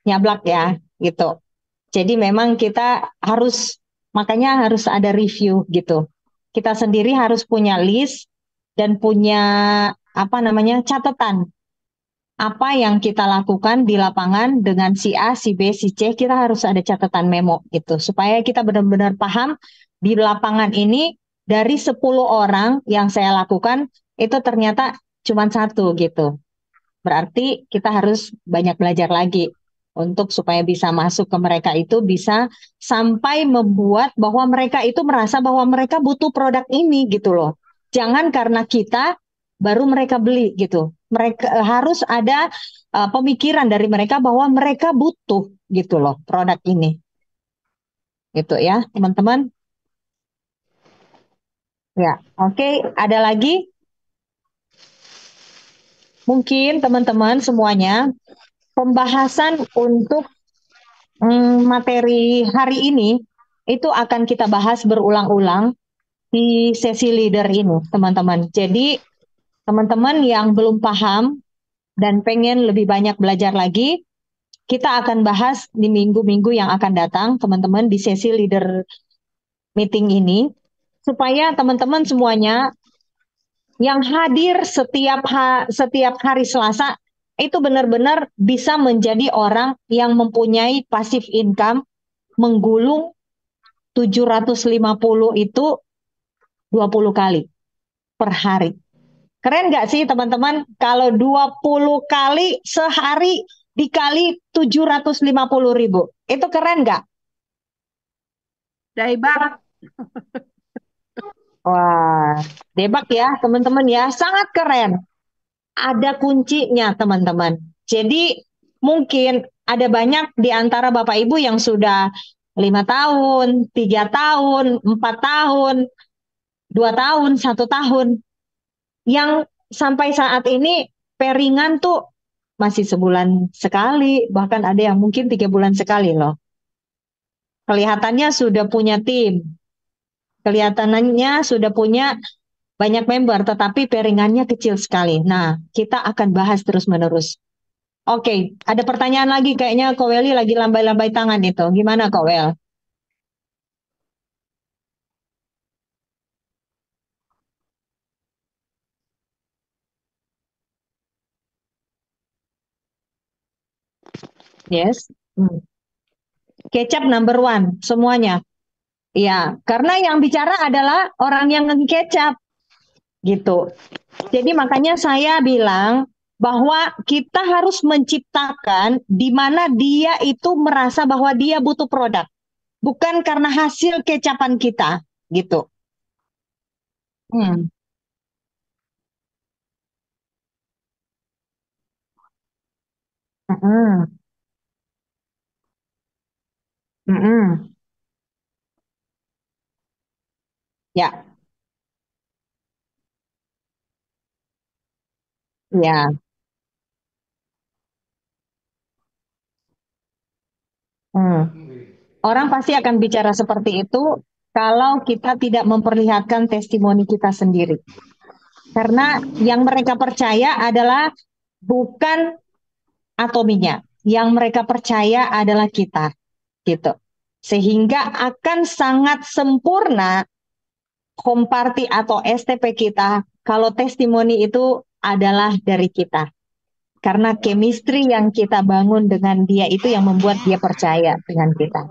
A: nyablak ya, gitu. Jadi memang kita harus, makanya harus ada review gitu. Kita sendiri harus punya list dan punya apa namanya catatan apa yang kita lakukan di lapangan dengan si A, si B, si C, kita harus ada catatan memo gitu. Supaya kita benar-benar paham di lapangan ini dari 10 orang yang saya lakukan, itu ternyata cuma satu gitu. Berarti kita harus banyak belajar lagi untuk supaya bisa masuk ke mereka itu bisa sampai membuat bahwa mereka itu merasa bahwa mereka butuh produk ini gitu loh. Jangan karena kita baru mereka beli gitu. Mereka harus ada pemikiran dari mereka bahwa mereka butuh gitu loh produk ini. Gitu ya, teman-teman. Ya, oke. Ada lagi? Mungkin teman-teman semuanya pembahasan untuk materi hari ini itu akan kita bahas berulang-ulang di sesi leader ini, teman-teman. Jadi, teman-teman yang belum paham dan pengen lebih banyak belajar lagi, kita akan bahas di minggu-minggu yang akan datang, teman-teman, di sesi leader meeting ini, supaya teman-teman semuanya yang hadir setiap hari Selasa itu benar-benar bisa menjadi orang yang mempunyai passive income menggulung 750 itu 20 kali per hari. Keren nggak sih teman-teman? Kalau 20 kali sehari dikali 750.000. Itu keren nggak?
C: Hebat.
A: Wah, debak ya teman-teman ya, sangat keren. Ada kuncinya teman-teman. Jadi mungkin ada banyak di antara Bapak Ibu yang sudah 5 tahun, 3 tahun, 4 tahun, 2 tahun, 1 tahun, yang sampai saat ini pairingan tuh masih sebulan sekali, bahkan ada yang mungkin 3 bulan sekali loh. Kelihatannya sudah punya tim, kelihatannya sudah punya banyak member, tetapi pairingannya kecil sekali. Nah, kita akan bahas terus-menerus. Oke, ada pertanyaan lagi kayaknya Kak Weli lagi lambai-lambai tangan itu. Gimana Kak Wel? Yes. Hmm. Kecap number one semuanya. Ya, karena yang bicara adalah orang yang ngekecap gitu. Jadi makanya saya bilang bahwa kita harus menciptakan di mana dia itu merasa bahwa dia butuh produk, bukan karena hasil kecapan kita gitu. Hmm. Mm-mm. Mm-mm. Ya, ya. Hmm. Orang pasti akan bicara seperti itu kalau kita tidak memperlihatkan testimoni kita sendiri. Karena yang mereka percaya adalah bukan atominya. Yang mereka percaya adalah kita, gitu. Sehingga akan sangat sempurna komparti atau STP kita kalau testimoni itu adalah dari kita. Karena chemistry yang kita bangun dengan dia itu yang membuat dia percaya dengan kita.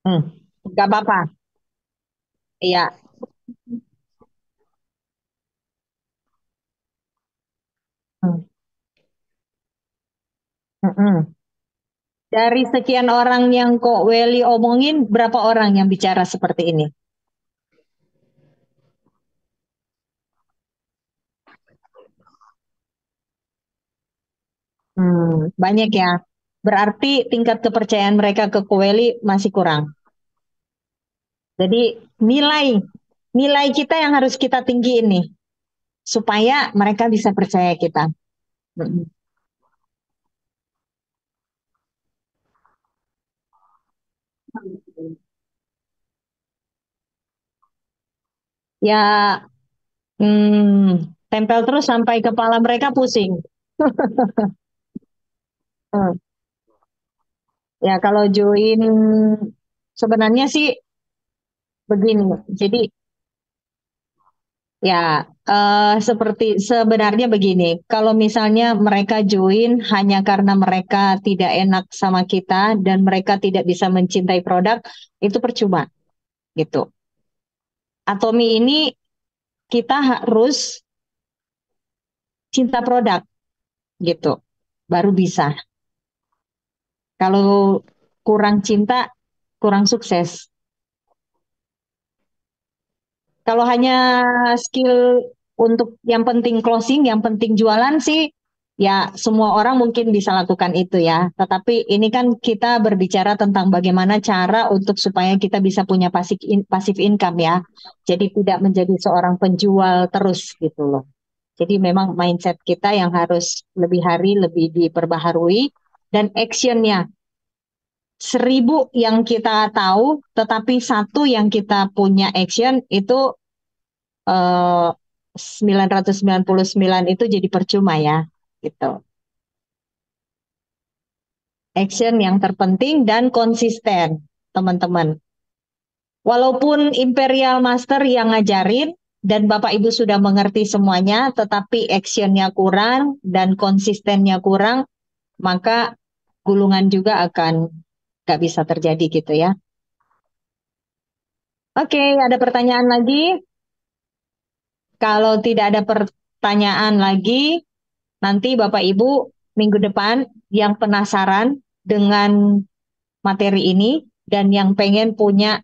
A: Hmm. Gak apa-apa. Iya. Hmm. Mm-mm. Dari sekian orang yang kok Welly omongin, berapa orang yang bicara seperti ini? Banyak ya. Berarti tingkat kepercayaan mereka ke Welly masih kurang. Jadi nilai nilai kita yang harus kita tinggiin nih, supaya mereka bisa percaya kita. Mm-mm. Ya, tempel terus sampai kepala mereka pusing. Hmm. Ya, kalau join sebenarnya sih begini. Jadi ya, seperti sebenarnya begini, kalau misalnya mereka join hanya karena mereka tidak enak sama kita dan mereka tidak bisa mencintai produk, itu percuma gitu. Atomi ini kita harus cinta produk gitu, baru bisa. Kalau kurang cinta, kurang sukses. Kalau hanya skill untuk yang penting closing, yang penting jualan sih, ya semua orang mungkin bisa lakukan itu ya. Tetapi ini kan kita berbicara tentang bagaimana cara untuk supaya kita bisa punya passive income ya. Jadi tidak menjadi seorang penjual terus gitu loh. Jadi memang mindset kita yang harus lebih hari lebih diperbaharui dan actionnya 1.000 yang kita tahu, tetapi satu yang kita punya action itu 999 itu jadi percuma ya, gitu. Action yang terpenting dan konsisten, teman-teman. Walaupun Imperial Master yang ngajarin dan Bapak Ibu sudah mengerti semuanya, tetapi actionnya kurang dan konsistennya kurang, maka gulungan juga akan nggak bisa terjadi gitu ya. Oke, ada pertanyaan lagi? Kalau tidak ada pertanyaan lagi, nanti Bapak Ibu minggu depan yang penasaran dengan materi ini dan yang pengen punya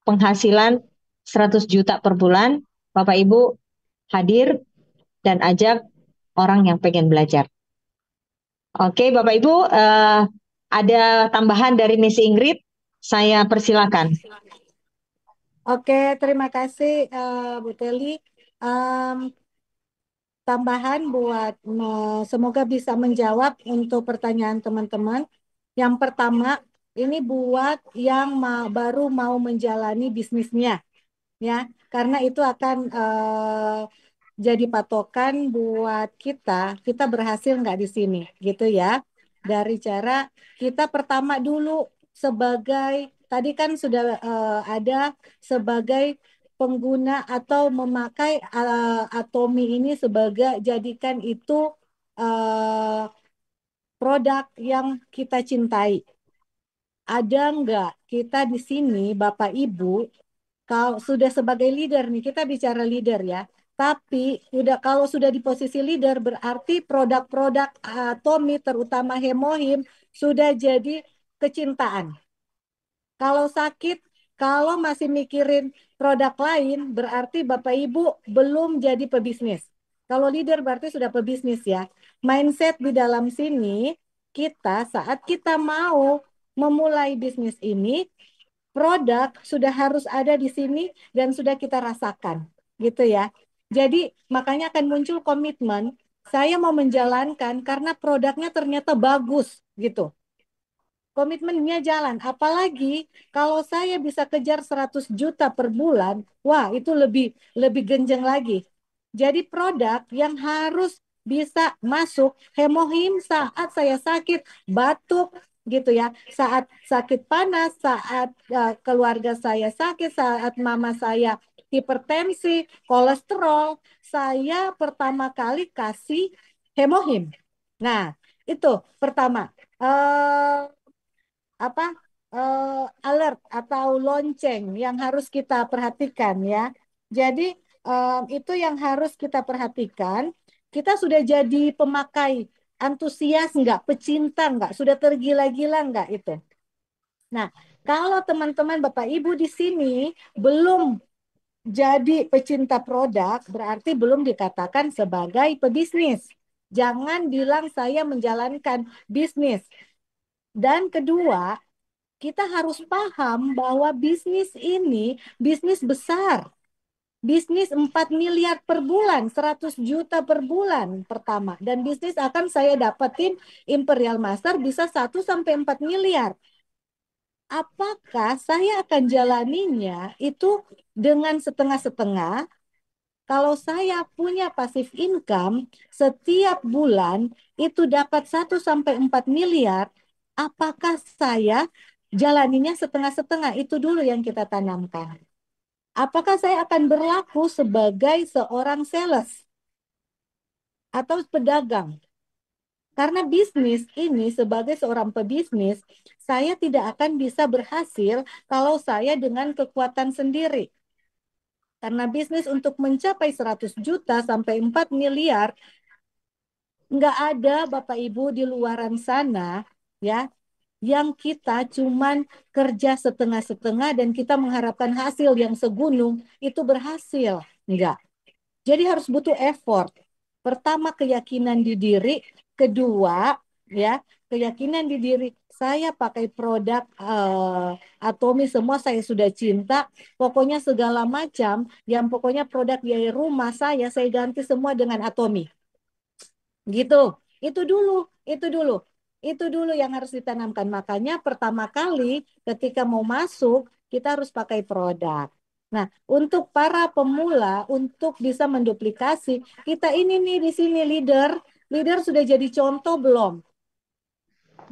A: penghasilan 100 juta per bulan, Bapak Ibu hadir dan ajak orang yang pengen belajar. Oke, Bapak Ibu, ada tambahan dari Miss Ingrid, saya persilakan.
B: Oke, terima kasih Bu Teli. Tambahan buat semoga bisa menjawab untuk pertanyaan teman-teman. Yang pertama, ini buat yang baru mau menjalani bisnisnya, ya, karena itu akan jadi patokan buat kita berhasil nggak di sini, gitu ya. Dari cara kita pertama dulu sebagai, tadi kan sudah ada sebagai pengguna atau memakai Atomi ini sebagai jadikan itu produk yang kita cintai. Ada nggak kita di sini, Bapak Ibu, kalau sudah sebagai leader nih, kita bicara leader ya. Tapi kalau sudah di posisi leader berarti produk-produk Atomi terutama Hemohim sudah jadi kecintaan. Kalau sakit, kalau masih mikirin produk lain, berarti Bapak Ibu belum jadi pebisnis. Kalau leader berarti sudah pebisnis ya. Mindset di dalam sini, saat kita mau memulai bisnis ini, produk sudah harus ada di sini dan sudah kita rasakan. Gitu ya. Jadi makanya akan muncul komitmen, saya mau menjalankan karena produknya ternyata bagus gitu. Komitmennya jalan. Apalagi kalau saya bisa kejar 100 juta per bulan, wah itu lebih lebih genjeng lagi. Jadi produk yang harus bisa masuk Hemohim saat saya sakit, batuk gitu ya. Saat sakit panas, saat keluarga saya sakit, saat mama saya hipertensi, kolesterol, saya pertama kali kasih Hemohim. Nah, itu pertama. Eh apa alert atau lonceng yang harus kita perhatikan ya. Jadi itu yang harus kita perhatikan. Kita sudah jadi pemakai antusias nggak, pecinta nggak, sudah tergila-gila nggak itu. Nah, kalau teman-teman Bapak Ibu di sini belum jadi pecinta produk, berarti belum dikatakan sebagai pebisnis. Jangan bilang saya menjalankan bisnis. Dan kedua, kita harus paham bahwa bisnis ini bisnis besar. Bisnis 4 miliar per bulan, 100 juta per bulan pertama. Dan bisnis akan saya dapetin Imperial Master bisa 1 sampai 4 miliar. Apakah saya akan jalaninya itu dengan setengah-setengah? Kalau saya punya pasif income setiap bulan itu dapat 1 sampai 4 miliar, apakah saya jalaninya setengah-setengah? Itu dulu yang kita tanamkan. Apakah saya akan berlaku sebagai seorang sales atau pedagang? Karena bisnis ini sebagai seorang pebisnis, saya tidak akan bisa berhasil kalau saya dengan kekuatan sendiri. Karena bisnis untuk mencapai 100 juta sampai 4 miliar, nggak ada Bapak Ibu di luaran sana ya yang kita cuman kerja setengah-setengah dan kita mengharapkan hasil yang segunung itu berhasil. Enggak. Jadi harus butuh effort. Pertama keyakinan di diri, kedua ya keyakinan di diri. Saya pakai produk Atomi semua saya sudah cinta. Pokoknya segala macam yang pokoknya produk dari rumah saya ganti semua dengan Atomi. Gitu. Itu dulu, itu dulu. Itu dulu yang harus ditanamkan. Makanya pertama kali ketika mau masuk, kita harus pakai produk. Nah, untuk para pemula, untuk bisa menduplikasi, kita ini nih di sini leader, leader sudah jadi contoh belum?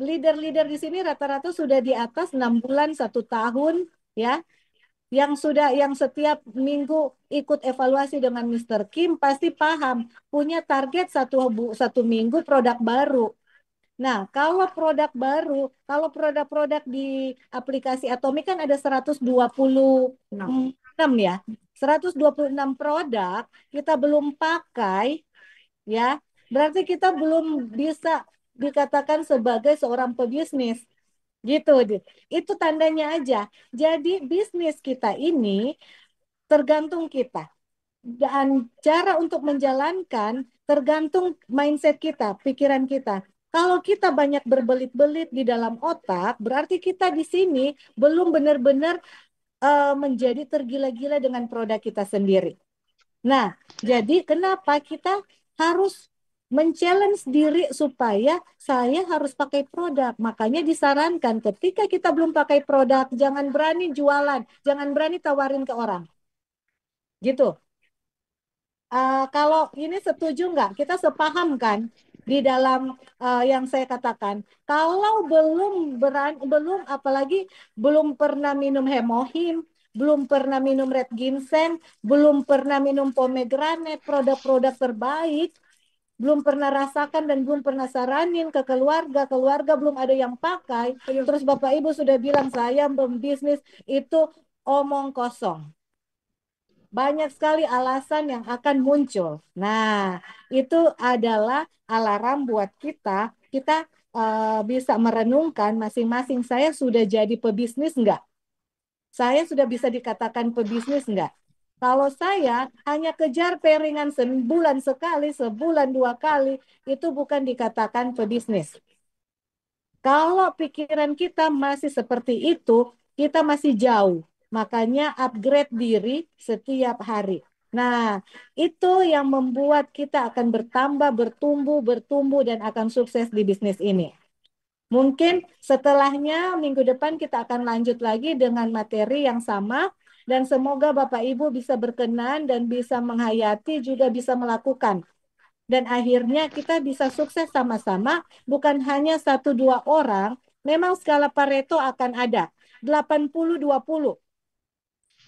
B: Leader-leader di sini rata-rata sudah di atas 6 bulan, 1 tahun, ya yang setiap minggu ikut evaluasi dengan Mr. Kim pasti paham punya target satu minggu produk baru. Nah, kalau produk-produk di aplikasi Atomic kan ada 126 ya. 126 produk kita belum pakai ya. Berarti kita belum bisa dikatakan sebagai seorang pebisnis. Gitu. Itu tandanya aja. Jadi bisnis kita ini tergantung kita. Dan cara untuk menjalankan tergantung mindset kita, pikiran kita. Kalau kita banyak berbelit-belit di dalam otak, berarti kita di sini belum benar-benar menjadi tergila-gila dengan produk kita sendiri. Nah, jadi kenapa kita harus men-challenge diri supaya saya harus pakai produk. Makanya disarankan ketika kita belum pakai produk, jangan berani jualan, jangan berani tawarin ke orang. Gitu. Kalau ini setuju nggak? Kita sepaham kan di dalam yang saya katakan. Kalau belum apalagi belum pernah minum hemohim, belum pernah minum red ginseng, belum pernah minum pomegranate, produk-produk terbaik, belum pernah rasakan dan belum pernah saranin ke keluarga, keluarga belum ada yang pakai, terus Bapak Ibu sudah bilang saya berbisnis, itu omong kosong. Banyak sekali alasan yang akan muncul. Nah, itu adalah alarm buat kita bisa merenungkan masing-masing. Saya sudah jadi pebisnis enggak? Saya sudah bisa dikatakan pebisnis enggak? Kalau saya hanya kejar peringan sebulan sekali, sebulan dua kali, itu bukan dikatakan pebisnis. Kalau pikiran kita masih seperti itu, kita masih jauh. Makanya upgrade diri setiap hari. Nah, itu yang membuat kita akan bertambah, bertumbuh, bertumbuh, dan akan sukses di bisnis ini. Mungkin setelahnya minggu depan kita akan lanjut lagi dengan materi yang sama. Dan semoga Bapak Ibu bisa berkenan dan bisa menghayati, juga bisa melakukan. Dan akhirnya kita bisa sukses sama-sama, bukan hanya satu dua orang. Memang skala Pareto akan ada 80-20.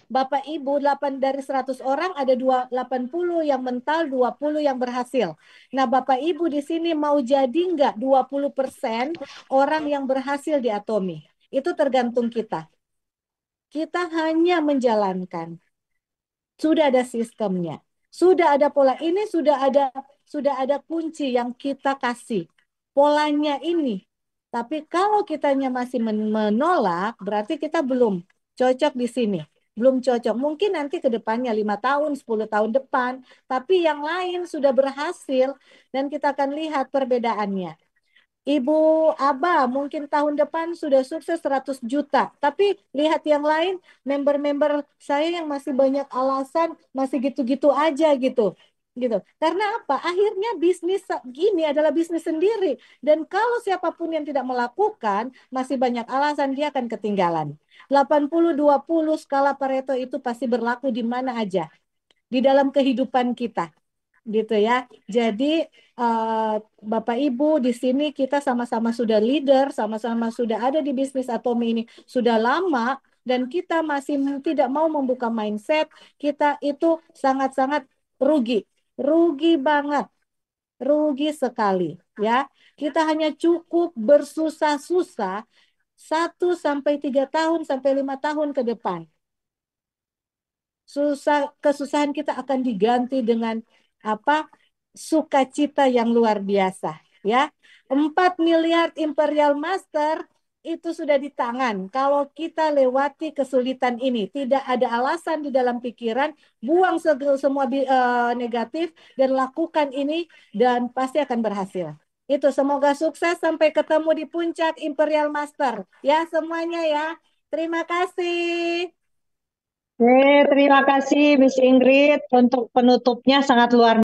B: Bapak Ibu 8 dari 100 orang ada 80 yang mental, 20 yang berhasil. Nah, Bapak Ibu di sini mau jadi nggak 20% orang yang berhasil di Atomi? Itu tergantung kita. Kita hanya menjalankan. Sudah ada sistemnya. Sudah ada pola. Ini sudah ada kunci yang kita kasih. Polanya ini. Tapi kalau kitanya masih menolak, berarti kita belum cocok di sini. Belum cocok. Mungkin nanti ke depannya 5 tahun, 10 tahun depan. Tapi yang lain sudah berhasil dan kita akan lihat perbedaannya. Ibu Aba mungkin tahun depan sudah sukses 100 juta. Tapi lihat yang lain, member-member saya yang masih banyak alasan, masih gitu-gitu aja gitu. Gitu. Karena apa? Akhirnya bisnis gini adalah bisnis sendiri. Dan kalau siapapun yang tidak melakukan, masih banyak alasan dia akan ketinggalan. 80-20 skala Pareto itu pasti berlaku di mana aja. Di dalam kehidupan kita gitu ya. Jadi Bapak Ibu di sini kita sama-sama sudah leader, sama-sama sudah ada di bisnis Atomi ini sudah lama dan kita masih tidak mau membuka mindset, kita itu sangat-sangat rugi. Rugi banget, rugi sekali ya. Kita hanya cukup bersusah-susah 1 sampai 3 tahun sampai 5 tahun ke depan. Kesusahan kita akan diganti dengan apa? Sukacita yang luar biasa, ya. 4 miliar Imperial Master itu sudah di tangan. Kalau kita lewati kesulitan ini, tidak ada alasan di dalam pikiran, buang semua negatif dan lakukan ini dan pasti akan berhasil. Itu semoga sukses sampai ketemu di puncak Imperial Master. Ya semuanya ya. Terima kasih.
A: Terima kasih Miss Ingrid untuk penutupnya sangat luar